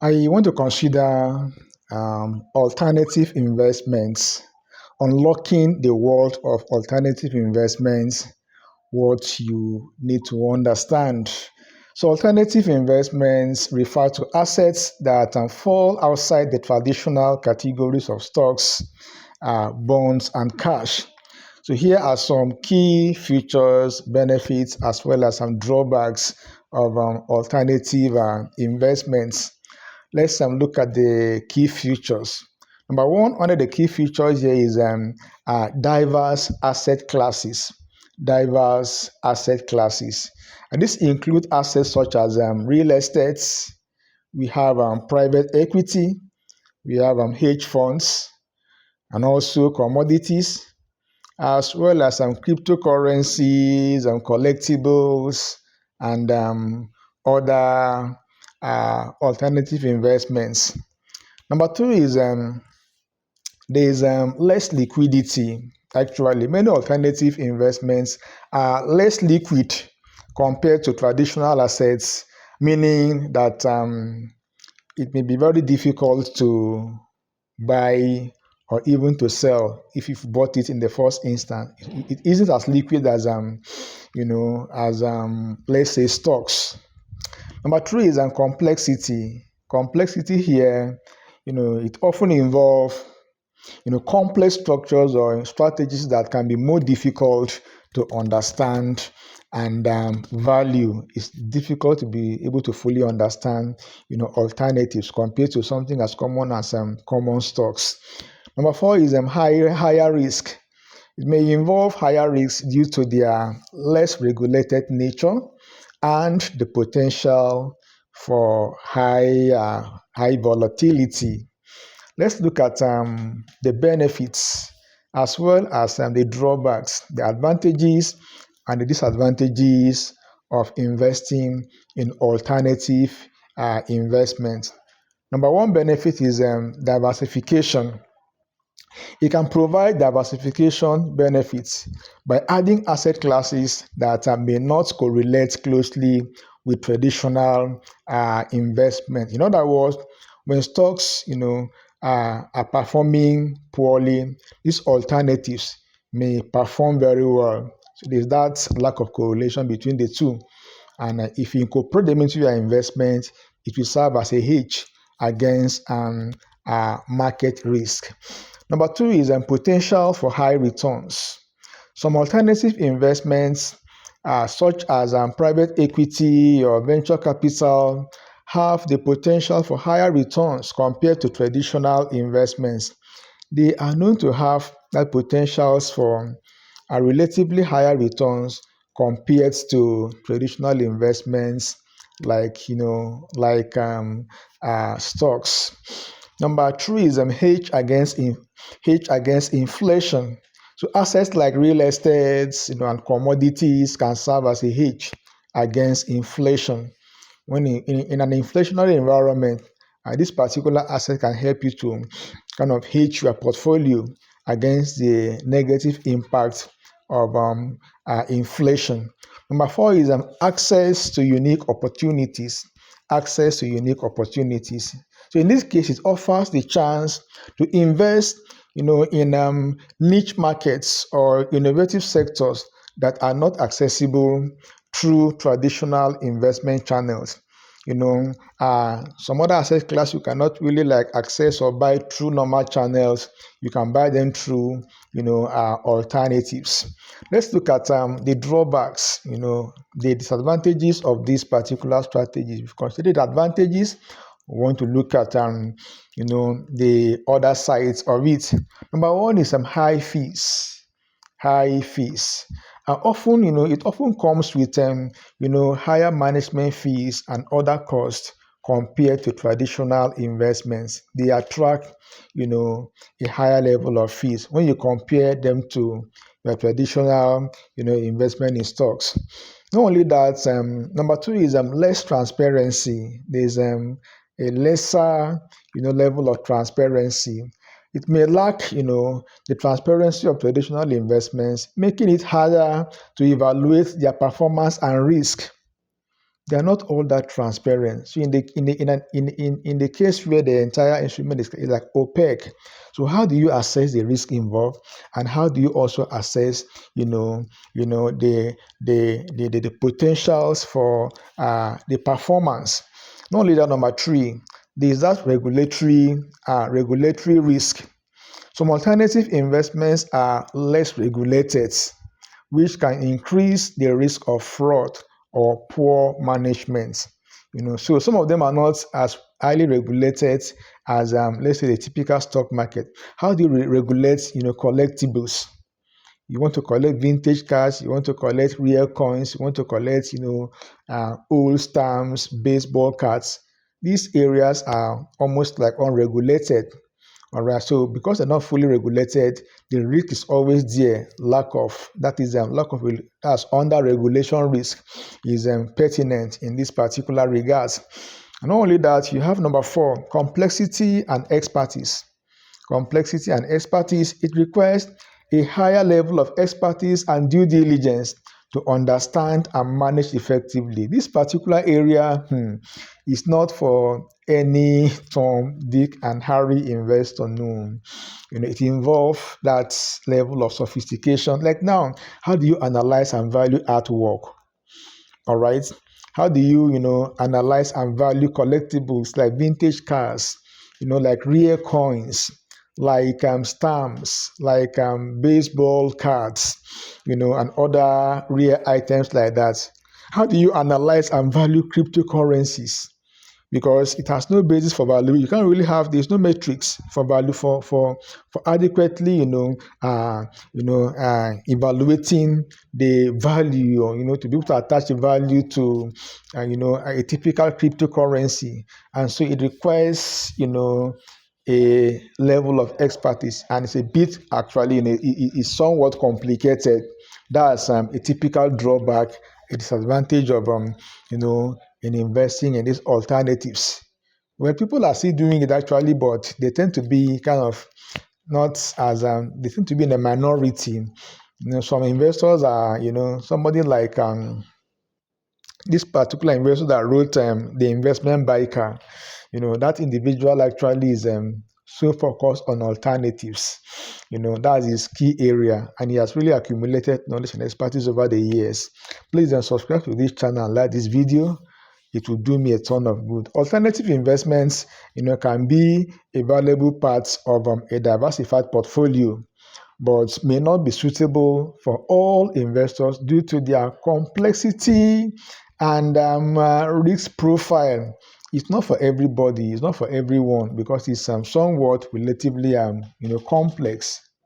I want to consider alternative investments, unlocking the world of alternative investments, what you need to understand. So, alternative investments refer to assets that fall outside the traditional categories of stocks, bonds, and cash. So, here are some key features, benefits, as well as some drawbacks of alternative investments. Let's look at the key features. Number one, one of the key features here is diverse asset classes. Diverse asset classes. And this includes assets such as real estates, we have private equity, we have hedge funds, and also commodities, as well as some cryptocurrencies and collectibles and other alternative investments. Number two is there's less liquidity. Actually, many alternative investments are less liquid compared to traditional assets, meaning that it may be very difficult to buy or even to sell if you've bought it in the first instance. It isn't as liquid as let's say stocks. Number three is complexity. Complexity here, it often involves complex structures or strategies that can be more difficult to understand and value. It's difficult to be able to fully understand, alternatives compared to something as common as common stocks. Number four is higher risk. It may involve higher risks due to their less regulated nature and the potential for high volatility. Let's look at the benefits as well as the drawbacks, the advantages and the disadvantages of investing in alternative investments. Number one benefit is diversification. It can provide diversification benefits by adding asset classes that may not correlate closely with traditional investment. In other words, when stocks, are performing poorly, these alternatives may perform very well. So there's that lack of correlation between the two. And if you incorporate them into your investment, it will serve as a hedge against market risk. Number two is potential for high returns. Some alternative investments, such as private equity or venture capital, have the potential for higher returns compared to traditional investments. They are known to have that potentials for relatively higher returns compared to traditional investments like stocks. Number three is hedge against inflation. So assets like real estates, and commodities can serve as a hedge against inflation. When in an inflationary environment, this particular asset can help you to kind of hedge your portfolio against the negative impact of inflation. Number four is access to unique opportunities. Access to unique opportunities. So in this case, it offers the chance to invest, in niche markets or innovative sectors that are not accessible through traditional investment channels. Some other asset class you cannot really like access or buy through normal channels. You can buy them through, alternatives. Let's look at the drawbacks, the disadvantages of these particular strategies. If you consider the advantages, we want to look at, the other sides of it. Number one is some high fees. High fees. Often, it often comes with, higher management fees and other costs compared to traditional investments. They attract, a higher level of fees when you compare them to your traditional, investment in stocks. Not only that, number two is less transparency. There's a lesser, level of transparency. It may lack, the transparency of traditional investments, making it harder to evaluate their performance and risk. they are not all that transparent. So in the case where the entire instrument is like opaque, so how do you assess the risk involved, and how do you also assess, the potentials for the performance? Not only that, number three, there is that regulatory risk. Some alternative investments are less regulated, which can increase the risk of fraud or poor management. So some of them are not as highly regulated as, let's say, the typical stock market. How do you regulate, collectibles? You want to collect vintage cars, you want to collect rare coins, you want to collect, old stamps, baseball cards. These areas are almost like unregulated. All right. So because they're not fully regulated, the risk is always there. Lack of that's under regulation risk is pertinent in this particular regards. And not only that, you have number four, complexity and expertise. Complexity and expertise, it requires a higher level of expertise and due diligence to understand and manage effectively. This particular area is not for any Tom, Dick, and Harry investor. No, it involves that level of sophistication. Like now, how do you analyze and value artwork? All right. How do you, analyze and value collectibles like vintage cars, like rare coins, like stamps, like baseball cards, and other rare items like that? How do you analyze and value cryptocurrencies? Because it has no basis for value. You can't really have, there's no metrics for value for adequately, evaluating the value, or to be able to attach the value to a typical cryptocurrency. And so it requires a level of expertise, and it's a bit actually, it's somewhat complicated. That's a typical drawback, a disadvantage of in investing in these alternatives. Well, people are still doing it actually, but they tend to be kind of not as they seem to be in a minority. Some investors are, somebody like this particular investor that wrote the investment biker. That individual actually is so focused on alternatives. That's his key area, and he has really accumulated knowledge and expertise over the years. Please subscribe to this channel and like this video. It will do me a ton of good. Alternative investments, can be a valuable part of a diversified portfolio, but may not be suitable for all investors due to their complexity and risk profile. It's not for everybody. It's not for everyone because it's somewhat relatively complex.